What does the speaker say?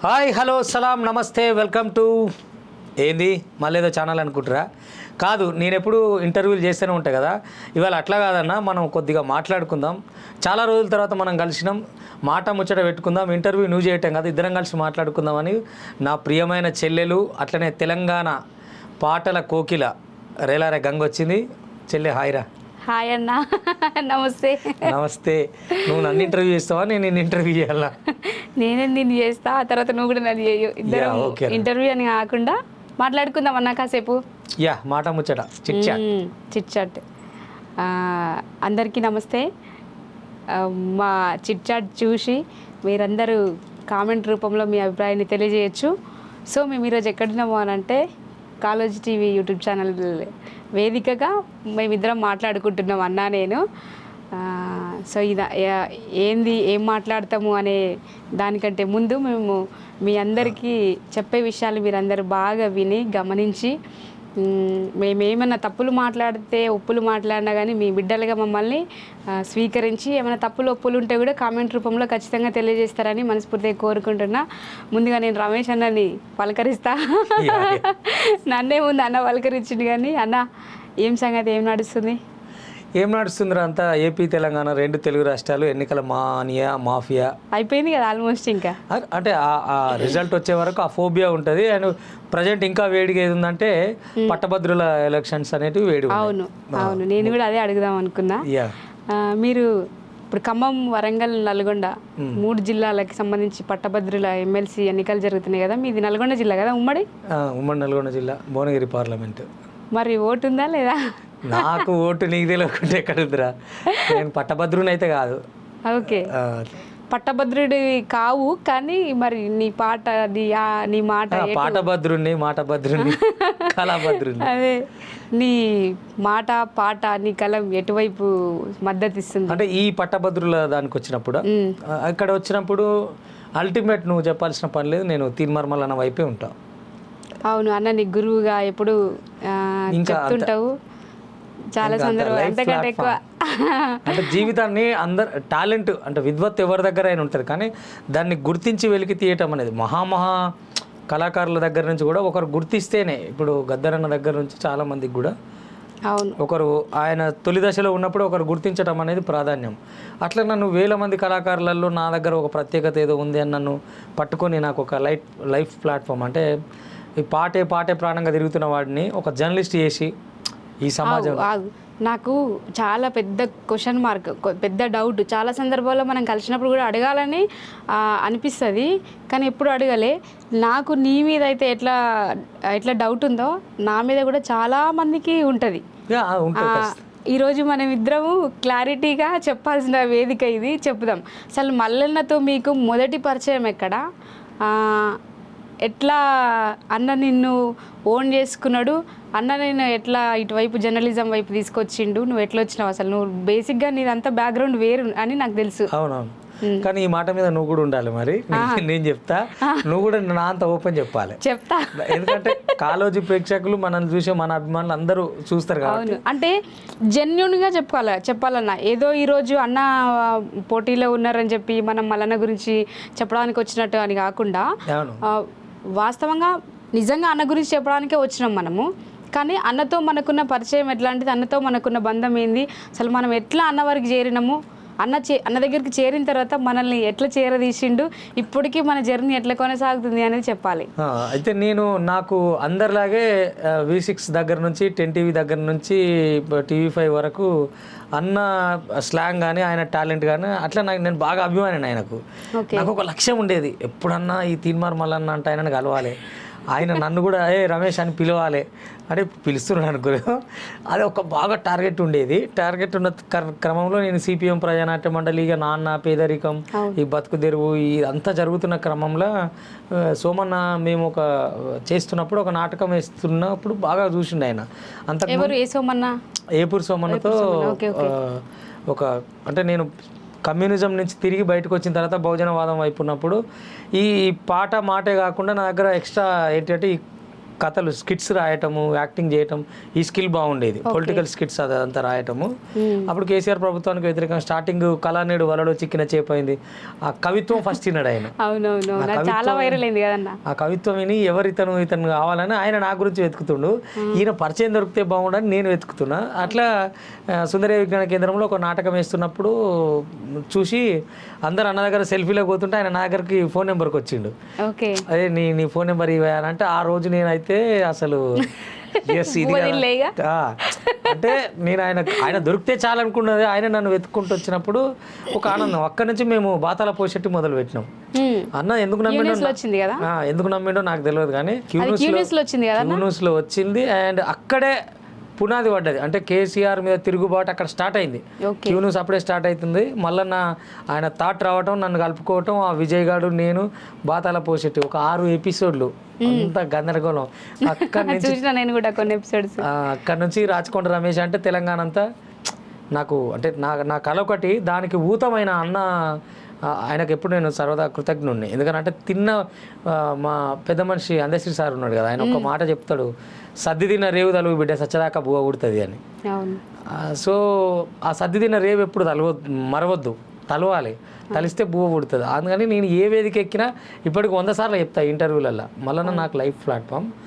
Hi hello సలాం నమస్తే welcome to ఏంది మళ్ళీ ఏదో ఛానల్ అనుకుంటారా? కాదు, నేను ఎప్పుడు ఇంటర్వ్యూలు చేస్తూనే ఉంటాయి కదా. ఇవాళ అట్లా కాదన్నా, మనం కొద్దిగా మాట్లాడుకుందాం. చాలా రోజుల తర్వాత మనం కలిసినాం, మాట ముచ్చట పెట్టుకుందాం. ఇంటర్వ్యూ నువ్వు చేయటం కదా, ఇద్దరం కలిసి మాట్లాడుకుందామని నా ప్రియమైన చెల్లెలు, అట్లనే తెలంగాణ పాటల కోకిల రేలారే గంగ వచ్చింది. చెల్లె హాయ్రా. హాయ్ అన్న, నమస్తే. నమస్తే. నువ్వు నన్ను ఇంటర్వ్యూ చేస్తావా, నేను నిన్ను ఇంటర్వ్యూ చేయాలా? నేనే నిన్ను చేస్తా, ఆ తర్వాత నువ్వు కూడా నన్ను చేయు. ఇద్దరం ఇంటర్వ్యూ అని కాకుండా మాట్లాడుకుందాం అన్న కాసేపు. యా, మాట ముచ్చట, చిట్ చాట్. Chit chat. అందరికీ నమస్తే. మా చిట్ చాట్ చూసి మీరందరూ కామెంట్ రూపంలో మీ అభిప్రాయాన్ని తెలియజేయచ్చు. సో మేము ఈరోజు ఎక్కడున్నాము అని అంటే కాలేజ్ టీవీ యూట్యూబ్ ఛానల్ వేదికగా మేమిద్దరం మాట్లాడుకుంటున్నాం అన్నా నేను. సో ఇది ఏం మాట్లాడతాము అనే దానికంటే ముందు మేము మీ అందరికీ చెప్పే విషయాలు మీరందరూ బాగా విని గమనించి, మేమేమన్నా తప్పులు మాట్లాడితే ఒప్పులు మాట్లాడినా కానీ మీ బిడ్డలుగా మమ్మల్ని స్వీకరించి ఏమైనా తప్పులు ఒప్పులు ఉంటే కూడా కామెంట్ రూపంలో ఖచ్చితంగా తెలియజేస్తారని మనస్ఫూర్తిగా కోరుకుంటున్నా. ముందుగా నేను రమేష్ అన్నని పలకరిస్తా. నన్నే ముందు అన్న పలకరించింది. కానీ అన్న, ఏం సంగతి, ఏం నడుస్తుంది? ఏం నడుస్తుందిరా అంతా? ఏపీ తెలంగాణ రెండు తెలుగు రాష్ట్రాలు ఎన్నికల మాఫియా అయిపోయింది కదా ఆల్మోస్ట్. ఇంకా అంటే ఆ రిజల్ట్ వచ్చే వరకు ఆ ఫోబియా ఉంటుంది. అండ్ ప్రజెంట్ ఇంకా వేడిగా ఏది ఉందంటే పట్టభద్రుల ఎలక్షన్స్ అనేటివి వేడి. అవును అవును, నేను కూడా అదే అడుగుదాం అనుకున్నా. మీరు ఇప్పుడు ఖమ్మం, వరంగల్, నల్గొండ 3 జిల్లాలకి సంబంధించి పట్టభద్రుల ఎమ్మెల్సీ ఎన్నికలు జరుగుతున్నాయి కదా. మీది నల్గొండ జిల్లా కదా? ఉమ్మడి నల్గొండ జిల్లా, భువనగిరి పార్లమెంట్. మరి ఓటు ఉందా లేదా? నాకు ఓటు నీకు తెలియకుంటే ఎక్కడ ఉందిరా? నేను పట్టభద్రుని అయితే కాదు. ఓకే, పట్టభద్రుడి కావు, కానీ మరి నీ పాట, నీ మాట పాటభద్రుని, మాటభద్రుని, కళాభద్రుని. అదే, నీ మాట పాట, నీ కలం ఎటువైపు మద్దతు ఇస్తుంది? అంటే ఈ పట్టభద్రుల దానికి వచ్చినప్పుడు, ఇక్కడ వచ్చినప్పుడు అల్టిమేట్ నువ్వు చెప్పాల్సిన పని లేదు, నేను తీన్మార్మల్ అన్న వైపే ఉంటా. అవును అన్న, నీ గురువుగా ఎప్పుడు చెప్తుంటావు చాలా సందర్భం. అంతకంటే ఎక్కువ అంటే జీవితాన్ని అందరు టాలెంట్ అంటే విద్వత్ ఎవరి దగ్గర అయినా ఉంటుంది, కానీ దాన్ని గుర్తించి వెలికి తీయటం అనేది మహా కళాకారుల దగ్గర నుంచి కూడా ఒకరు గుర్తిస్తేనే. ఇప్పుడు గద్దరన్న దగ్గర నుంచి చాలా మందికి కూడా అవును, ఒకరు ఆయన తొలి దశలో ఉన్నప్పుడు ఒకరు గుర్తించడం అనేది ప్రాధాన్యం. అట్లా నన్ను వేల మంది కళాకారులలో నా దగ్గర ఒక ప్రత్యేకత ఏదో ఉంది అని నన్ను పట్టుకొని నాకు ఒక లైఫ్ ప్లాట్ఫామ్, అంటే ఈ పాటే ప్రాణంగా తిరుగుతున్న వాడిని ఒక జర్నలిస్ట్ చేసి ఈ సమాజం. నాకు చాలా పెద్ద క్వశ్చన్ మార్క్, పెద్ద డౌట్. చాలా సందర్భాల్లో మనం కలిసినప్పుడు కూడా అడగాలని అనిపిస్తుంది, కానీ ఎప్పుడు అడగలే. నాకు నీ మీద అయితే ఎట్లా డౌట్ ఉందో నా మీద కూడా చాలా మందికి ఉంటుంది. ఈరోజు మనం ఇద్దరము క్లారిటీగా చెప్పాల్సిన వేదిక ఇది. చెప్పుదాం, అసలు మల్లన్నతో మీకు మొదటి పరిచయం ఎక్కడ? ఎట్లా అన్న నిన్ను ఓన్ చేసుకున్నాడు? అన్న నేను ఎట్లా ఇటువైపు జర్నలిజం వైపు తీసుకొచ్చిండు? నువ్వు ఎట్లా వచ్చినావు? అసలు నువ్వు బేసిక్గా నీదంతా బ్యాక్గ్రౌండ్ వేరు అని నాకు తెలుసు. అవునవును, కానీ ఈ మాట మీద నువ్వు కూడా ఉండాలి. మరి నేను చెప్తా, నువ్వు కూడా నా అంత ఓపెన్ చెప్పాలి. చెప్తా, ఎందుకంటే కాలేజీ ప్రేక్షకులు మనల్ని చూసే మన అభిమానులు అందరూ చూస్తారు కాబట్టి. అంటే జెన్యున్గా చెప్పాలన్నా. ఏదో ఈరోజు అన్న పోటీలో ఉన్నారని చెప్పి మనం మల్లన్న గురించి చెప్పడానికి వచ్చినట్టు అని కాకుండా, వాస్తవంగా నిజంగా అన్న గురించి చెప్పడానికే వచ్చినాం మనము. కానీ అన్నతో మనకున్న పరిచయం ఎట్లాంటిది, అన్నతో మనకున్న బంధం ఏంది, అసలు మనం ఎట్లా అన్న వరకు చేరినాము, అన్న దగ్గరికి చేరిన తర్వాత మనల్ని ఎట్లా చేరదీసిండు, ఇప్పటికీ మన జర్నీ ఎట్లా కొనసాగుతుంది అనేది చెప్పాలి. అయితే నాకు అందరిలాగే V6 దగ్గర నుంచి 10TV దగ్గర నుంచి TV5 వరకు అన్న స్లాంగ్ కానీ ఆయన టాలెంట్ కానీ అట్లా నేను బాగా అభిమాని ఆయనకు. నాకు ఒక లక్ష్యం ఉండేది, ఎప్పుడన్నా ఈ తీన్మార్ మల్లన్న అంటే ఆయనను కలవాలి, ఆయన నన్ను కూడా రమేష్ అని పిలవాలి అంటే పిలుస్తున్నాడు అనుకో. అది ఒక బాగా టార్గెట్ ఉండేది. టార్గెట్ ఉన్న క్రమంలో నేను CPM ప్రజానాట్య మండలి, ఇక నాన్న పేదరికం, ఈ బతుకు తెరువు, ఇదంతా జరుగుతున్న క్రమంలో సోమన్న మేము చేస్తున్నప్పుడు ఒక నాటకం వేస్తున్నప్పుడు బాగా చూసిండు ఆయన. అంత ఏపూరు సోమన్నతో అంటే నేను కమ్యూనిజం నుంచి తిరిగి బయటకు వచ్చిన తర్వాత బహుజనవాదం వైపు ఉన్నప్పుడు ఈ పాటే కాకుండా నా దగ్గర ఎక్స్ట్రా ఏంటంటే ఈ కథలు స్కిట్స్ రాయటము, యాక్టింగ్ చేయటం, ఈ స్కిల్ బాగుండేది. పొలిటికల్ స్కిట్స్ అదంతా రాయటము. అప్పుడు కేసీఆర్ ప్రభుత్వానికి వ్యతిరేకంగా స్టార్టింగ్ కళానేడు వలలో చిక్కిన చేపైంది, ఆ కవిత్వం ఫస్ట్ విన్నాడు ఆయన. అవునవును, చాలా వైరల్ అయింది కదన్న. ఆ కవిత్వం విని ఇతను కావాలని ఆయన నా గురించి వెతుకుతుండు. ఈయన పరిచయం దొరికితే బాగుండని నేను వెతుకుతున్నా. అట్లా సుందరయ్య విజ్ఞాన కేంద్రంలో ఒక నాటకం వేస్తున్నప్పుడు చూసి అందరు అన్న దగ్గర సెల్ఫీలో పోతుంటే ఆయన నా దగ్గరికి ఫోన్ నెంబర్కి వచ్చిండు. ఓకే, అదే నీ ఫోన్ నెంబర్ ఇవ్వాలంటే ఆ రోజు నేనైతే అసలు yes, ఇది కదా. అంటే నేను ఆయన దొరికితే చాలనుకున్నది. ఆయన నన్ను వెతుక్కుంటూ వచ్చినప్పుడు ఒక ఆనందం. అక్కడి నుంచి మేము బాతాల పోషెట్టి మొదలు పెట్టినాం. అన్న ఎందుకు నమ్మిండో నాకు తెలియదు కానీ క్యూన్యూస్ లో వచ్చింది. అండ్ అక్కడే పునాది పడ్డది. అంటే కేసీఆర్ మీద తిరుగుబాటు అక్కడ స్టార్ట్ అయింది. క్యూన్యూస్ అప్పుడే స్టార్ట్ అవుతుంది. మళ్ళీ ఆయన థాట్ రావటం, నన్ను కలుపుకోవటం, ఆ విజయ్ గారు నేను బాతాల పోషెట్టి ఒక 6 ఎపిసోడ్లు, అంత గందరగోళం. అక్కడ నుంచి రాచకొండ రమేష్ అంటే తెలంగాణ అంతా నాకు అంటే నా కళ ఒకటి. దానికి ఊతమైన అన్న ఆయనకు ఎప్పుడు నేను సర్వదా కృతజ్ఞుడిని. ఎందుకంటే తిన్న మా పెద్ద మనిషి అందశ్రీ సార్ ఉన్నాడు కదా, ఆయన ఒక మాట చెప్తాడు, సద్ది తిన్న రేవు తలుగు బిడ్డ సచ్చదాకా బువ్వ పుడుతుంది అని. సో ఆ సద్ది తిన్న రేవు ఎప్పుడు మరవద్దు, తలవాలి, తలిస్తే బువ్వ పుడుతుంది. అందుకని నేను ఏ వేదిక ఎక్కినా ఇప్పటికి 100 సార్లు చెప్తా ఇంటర్వ్యూలలో. మళ్ళీ నాకు లైవ్ ప్లాట్ఫామ్